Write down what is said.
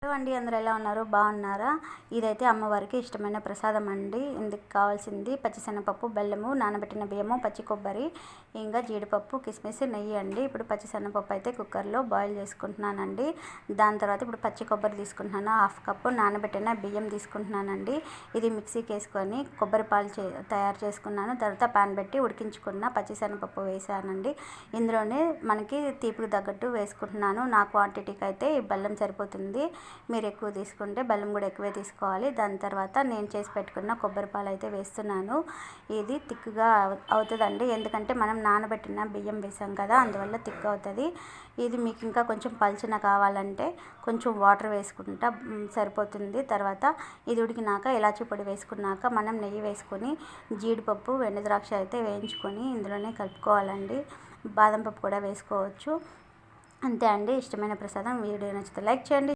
Hello అండి, అందరూ ఎలా ఉన్నారు? బాగున్నారా? ఇదైతే అమ్మవారికి ఇష్టమైన ప్రసాదం అండి. ఇందుకు కావాల్సింది పచ్చిశనగపప్పు, బెల్లము, నానబెట్టిన బియ్యము, పచ్చి కొబ్బరి, ఇంకా జీడిపప్పు, కిస్మిస్, నెయ్యి అండి. ఇప్పుడు పచ్చిశనగపప్పు అయితే కుక్కర్లో బాయిల్ చేసుకుంటున్నానండి. దాని తర్వాత ఇప్పుడు పచ్చి కొబ్బరి తీసుకుంటున్నాను, 1/2 కప్పు. నానబెట్టిన బియ్యం తీసుకుంటున్నానండి. ఇది మిక్సీకి వేసుకొని కొబ్బరి పాలు తయారు చేసుకున్నాను. తర్వాత పాన్ పెట్టి ఉడికించుకున్న పచ్చిశనగపప్పు వేసానండి. ఇందులోనే మనకి తీపికి తగ్గట్టు వేసుకుంటున్నాను. నా క్వాంటిటీకి అయితే బెల్లం సరిపోతుంది. మీరు ఎక్కువ తీసుకుంటే బెల్లం కూడా ఎక్కువే తీసుకోవాలి. దాని తర్వాత నేను చేసి పెట్టుకున్న కొబ్బరి పాలు అయితే వేస్తున్నాను. ఇది థిక్గా అవుతుందండి, ఎందుకంటే మనం నానబెట్టిన బియ్యం వేసాం కదా, అందువల్ల థిక్ అవుతుంది. ఇది మీకు ఇంకా కొంచెం పల్చన కావాలంటే కొంచెం వాటర్ వేసుకుంటా సరిపోతుంది. తర్వాత ఇది ఉడికినాక ఇలాచీ పొడి వేసుకున్నాక మనం నెయ్యి వేసుకొని జీడిపప్పు, వెండి ద్రాక్ష అయితే వేయించుకొని ఇందులోనే కలుపుకోవాలండి. బాదం పప్పు కూడా వేసుకోవచ్చు. అంతే అండి, ఇష్టమైన ప్రసాదం. వీడియో నచ్చితే లైక్ చేయండి.